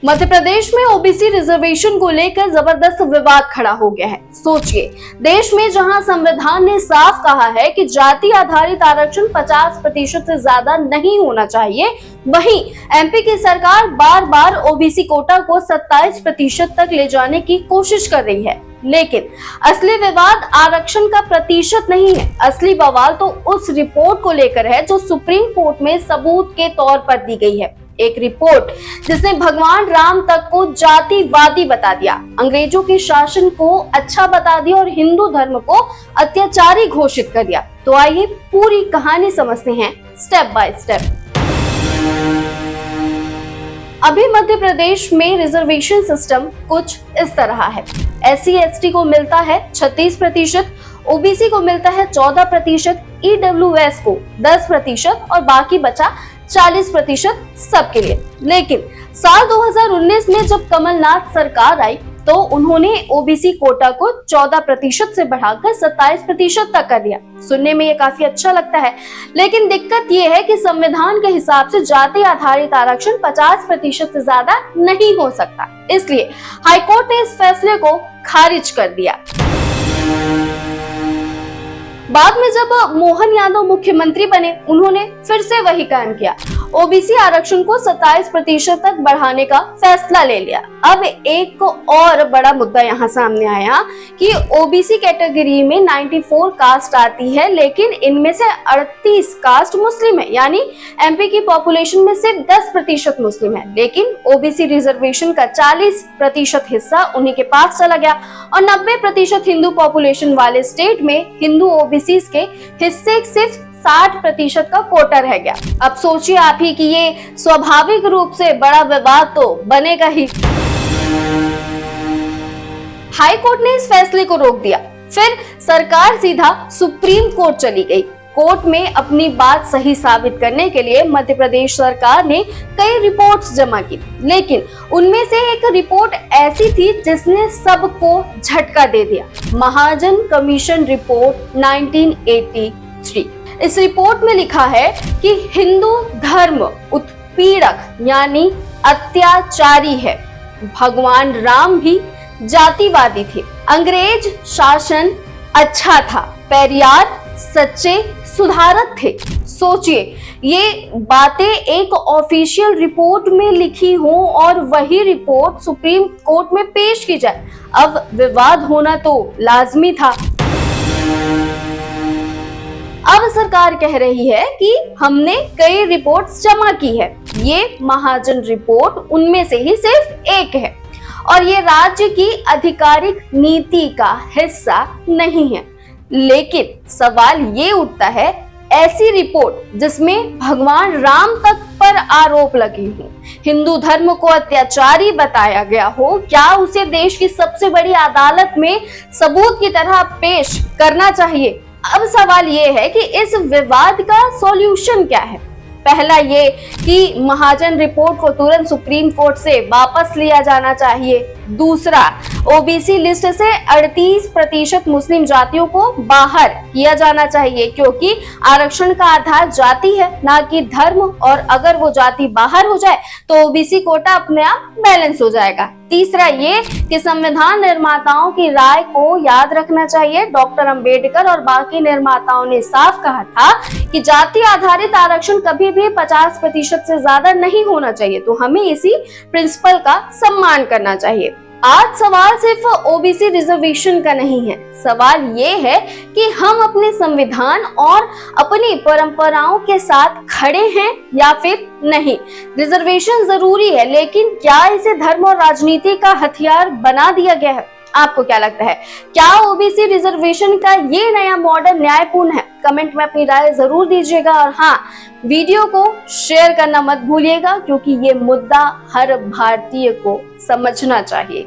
मध्य प्रदेश में OBC reservation को लेकर जबरदस्त विवाद खड़ा हो गया है। सोचिए, देश में जहां संविधान ने साफ कहा है कि जाति आधारित आरक्षण 50% से ज्यादा नहीं होना चाहिए, वहीं एमपी की सरकार बार बार ओबीसी कोटा को 27% तक ले जाने की कोशिश कर रही है। लेकिन असली विवाद आरक्षण का प्रतिशत नहीं है, असली बवाल तो उस रिपोर्ट को लेकर है जो सुप्रीम कोर्ट में सबूत के तौर पर दी गई है। एक रिपोर्ट जिसने भगवान राम तक को जातिवादी बता दिया, अंग्रेजों के शासन को अच्छा बता दिया और हिंदू धर्म को अत्याचारी घोषित कर दिया। तो आइए पूरी कहानी समझते हैं स्टेप बाय स्टेप। अभी मध्य प्रदेश में रिजर्वेशन सिस्टम कुछ इस तरह है। SC/ST को मिलता है 36%, ओबीसी को मिलता है 14%, EWS को 10% और बाकी बचा 40% सबके लिए। लेकिन साल 2019 में जब कमलनाथ सरकार आई तो उन्होंने ओबीसी कोटा को 14% से बढ़ाकर 27% तक कर दिया। सुनने में ये काफी अच्छा लगता है, लेकिन दिक्कत ये है कि संविधान के हिसाब से जाति आधारित आरक्षण 50% से ज्यादा नहीं हो सकता। इसलिए हाईकोर्ट ने इस फैसले को खारिज कर दिया। बाद में जब मोहन यादव मुख्यमंत्री बने, उन्होंने फिर से वही काम किया, ओबीसी आरक्षण को 27% तक बढ़ाने का फैसला ले लिया। अब एक और बड़ा मुद्दा यहाँ सामने आया कि ओबीसी कैटेगरी में 94 कास्ट आती है, लेकिन इनमें से 38 कास्ट मुस्लिम है, यानी एमपी की पॉपुलेशन में सिर्फ 10% मुस्लिम है। लेकिन ओबीसी रिजर्वेशन का 40% हिस्सा उन्हीं के पास चला गया और 90% हिंदू पॉपुलेशन वाले स्टेट में हिंदू ओबीसी के हिस्से सिर्फ 60% का कोटा रह गया। अब सोचिए आप ही कि ये स्वाभाविक रूप से बड़ा विवाद तो बनेगा ही। हाई कोर्ट ने इस फैसले को रोक दिया, फिर सरकार सीधा सुप्रीम कोर्ट चली गई। कोर्ट में अपनी बात सही साबित करने के लिए मध्य प्रदेश सरकार ने कई रिपोर्ट्स जमा की, लेकिन उनमें से एक रिपोर्ट ऐसी थी जिसने सबको झटका दे दिया। महाजन कमीशन रिपोर्ट 1983। इस रिपोर्ट में लिखा है कि हिंदू धर्म उत्पीड़क यानी अत्याचारी है। भगवान राम भी जातिवादी थे। अंग्रेज शासन अच्छा था। पेरियार सच्चे सुधारक थे। सोचिए, ये बातें एक ऑफिशियल रिपोर्ट में लिखी हो और वही रिपोर्ट सुप्रीम कोर्ट में पेश की जाए। अब विवाद होना तो लाजमी था। अब सरकार कह रही है कि हमने कई रिपोर्ट्स जमा की है, ये महाजन रिपोर्ट उनमें से ही सिर्फ एक है और ये राज्य की आधिकारिक नीति का हिस्सा नहीं है। लेकिन सवाल ये उठता है, ऐसी रिपोर्ट जिसमें भगवान राम तक पर आरोप लगे हो, हिंदू धर्म को अत्याचारी बताया गया हो, क्या उसे देश की सबसे बड़ी अदालत में सबूत की तरह पेश करना चाहिए? अब सवाल ये है कि इस विवाद का सॉल्यूशन क्या है? पहला ये कि महाजन रिपोर्ट को तुरंत सुप्रीम कोर्ट से वापस लिया जाना चाहिए। दूसरा, ओबीसी लिस्ट से 38% मुस्लिम जातियों को बाहर किया जाना चाहिए, क्योंकि आरक्षण का आधार जाति है, ना कि धर्म, और अगर वो जाति बाहर हो जाए तो ओबीसी कोटा अपने आप बैलेंस हो जाएगा। तीसरा ये कि संविधान निर्माताओं की राय को याद रखना चाहिए। डॉक्टर अंबेडकर और बाकी निर्माताओं ने साफ कहा था कि जाति आधारित आरक्षण कभी भी 50% से ज्यादा नहीं होना चाहिए, तो हमें इसी प्रिंसिपल का सम्मान करना चाहिए। आज सवाल सिर्फ ओबीसी रिजर्वेशन का नहीं है, सवाल ये है कि हम अपने संविधान और अपनी परंपराओं के साथ खड़े हैं या फिर नहीं। रिजर्वेशन जरूरी है, लेकिन क्या इसे धर्म और राजनीति का हथियार बना दिया गया है? आपको क्या लगता है, क्या ओबीसी रिजर्वेशन का ये नया मॉडल न्यायपूर्ण है? कमेंट में अपनी राय जरूर दीजिएगा और हाँ, वीडियो को शेयर करना मत भूलिएगा, क्योंकि ये मुद्दा हर भारतीय को समझना चाहिए।